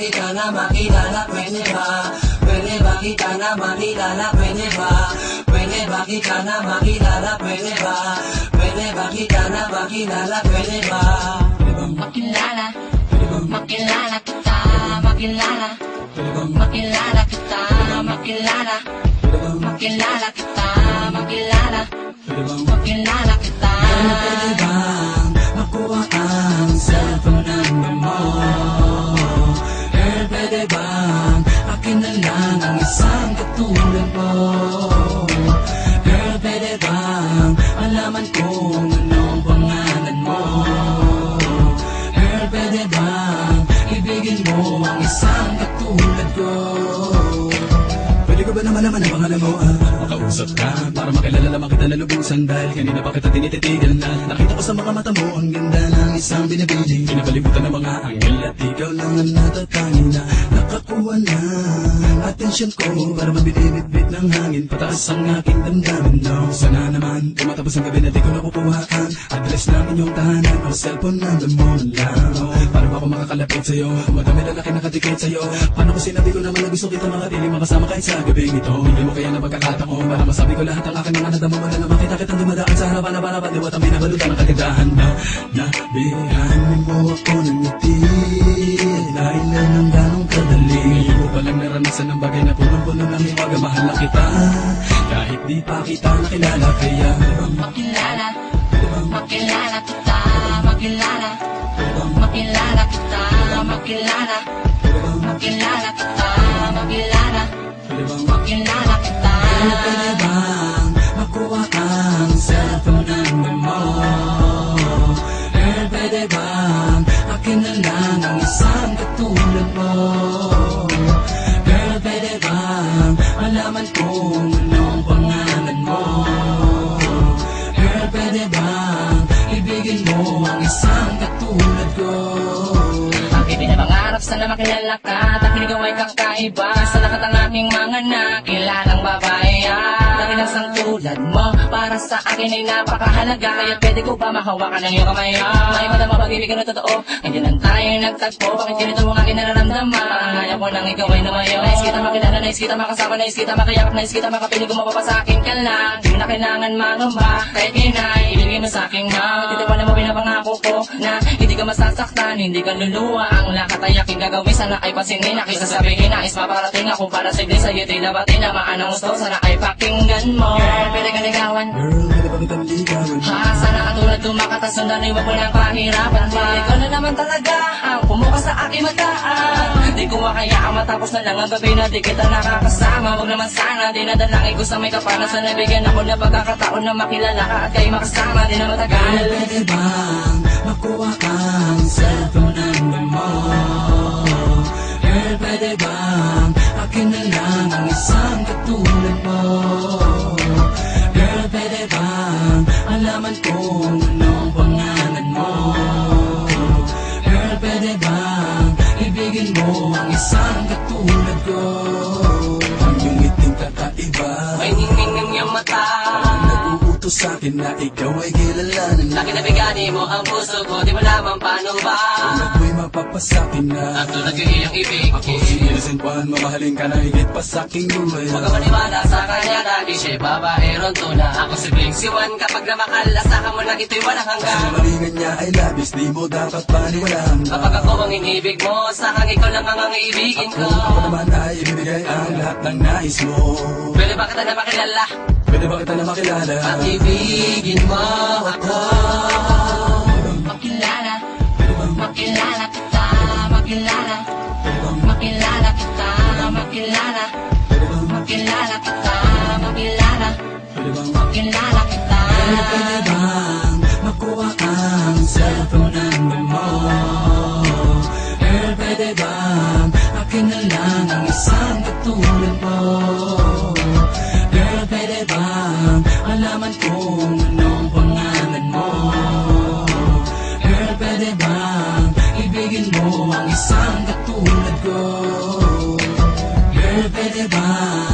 kita na makilala? Pwede ba? Pwede ba kita na makilala? Pwede ba? Pwede ba kita na makilala? Pwede ba? Pwede ba kita na makilala? Pwede ba? Makilala, makilala kita, makilala, makilala kita, makilala, makilala kita, makilala, makilala kita. Pwede bang makuha ang cellphone number mo? Girl, pwede bang akin na lang ang isang katulad mo? Girl, pwede bang malaman kung anong pangalan mo? Girl, pwede bang ibigin mo ang isang katulad ko? Pwede ko ba naman ang pangalan mo? Makausap ka para makilala naman kita na lubusan. Dahil kanina pa kita tinititigan na nakita ko sa mga mata mo ang ganda ng isang binibili. Pinapalibutan ng mga anghel at ikaw lang ang natatangi na nakakuha ng atensyon ko. Para mabinibitbit ng hangin pataas ang aking damdamin. No, sana naman tumatapos ang gabi na di ko nakukuha ang address ng inyong tahanan o cellphone number mo lang. Para ba ako makakalapit sa'yo? Madami lalaki nakadikit sa'yo. Paano ko sinabi ko naman na gusto kita makatiling makasama kahit sa gabing ito? Hindi mo kaya na pagkakataon para masabi ko lahat ang aking mga nadama. Wala na makita kitang dumadaan sa harapan na banapan. Diwat ang binabalutan ng kagandahan na nabihan mo ako ng ngiti. Dahil lang ng ganong kadali. Ngayon ko palang naranasan ng bagay na punong-puno ng iwaga. Mahal na kita kahit di pa kita nakilala. Kaya Makilala, makilala kita, makilala, makilala kita, makilala, makilala kita, makilala, makilala kita. pwede bang makuha ang cellphone number mo? Girl, pwede bang akin na lang ang isang katulad mo? Girl, pwede bang malaman kung anong pangalan mo? Girl, pwede bang ibigin mo ang isang katulad ko? Aking pinapangarap sana makilala ka at aking ikaw ay kakaiba sa lahat ng aking mga nakilalang babae. Dahil ang isang tulad mo para sa akin ay napakahalaga. Kaya pwede ko ba mahawakan ng iyong kamay? May madama pag-ibig na totoo, hindi lang tayo nagtagpo. Bakit ganito mo aking nararamdaman? Ayaw ko nang ikaw ay lumayo. Nais kita makilala, nais kita makasama, nais kita makayakap, nais kita makapiling. Gumapa pa sa akin ka lang, di mo na kailangan mangamba. Kahit kinay, ibigay mo sa akin na titiwala mo pinapangako ko na hindi ka masasaktan, hindi ka luluwa. Ang lahat ay aking gagawin, sana ay pansinin. Nakisa sabihin, nais maparating ako para sa iglesia. Sa'yo tinabatin na maanang gusto, sana ay pakinggan mo. Girl, pwede ka ligawan. Girl, pwede ba kitang ligawan? Sana katulad tumakata sundan, iwan ko ng pahirapan pa. Ikaw na naman talaga ang pumuka sa aking mataan. Di ko makayaan matapos na lang ang gabi na di kita nakakasama. Huwag naman sana, dinadalangin ko sa may kapana. Sana bigyan ako na pagkakataon na makilala ka at kayo makasama. Di na matagal. Pwede bang makuha ang cellphone number mo? Girl, pwede bang akin na lang ang isang katulad mo? Girl, pwede bang alaman kung anong pangalan mo? Girl, pwede bang ibigin mo ang isang katulad ko? Ang iyong ngiting kakaiba, May ningning ng iyong mata, nag-uutos sa'kin na ikaw ay kilalanin na. Nakinabigani mo ang puso ko, di mo naman paano ba? Ako'y mapapasakin na Ang tulad yung iyong ibig. ako si Innocent Juan, mamahalin ka na higit pa sa'king buhay. Huwag ka maniwala sa kanya dahil siya'y babaerong tuna. Ako si Bling Siwan, kapag namakal, asahan mo lang ito'y walang hanggang. Ang malingan niya ay labis, di mo dapat paniwalaan. Kapag ako ang inibig mo, sakang ikaw lang ang iibigin ko. Ako naman ay ibibigay ang lahat ng nais mo. Pwede ba kita na makilala? Pwede ba kita na makilala? At ibigin mo ako. Makilala, makilala kita, makilala, makilala kita, makilala, makilala kita, makilala, makilala kita. Pwede bang makuha ang cellphone number mo? Girl, pwede bang akin na lang ang isang katulad mo? Girl, pwede bang alaman kung anong pangalan mo? Girl, pwede bang ibigin mo ang isang katulad ko? Girl, pwede bang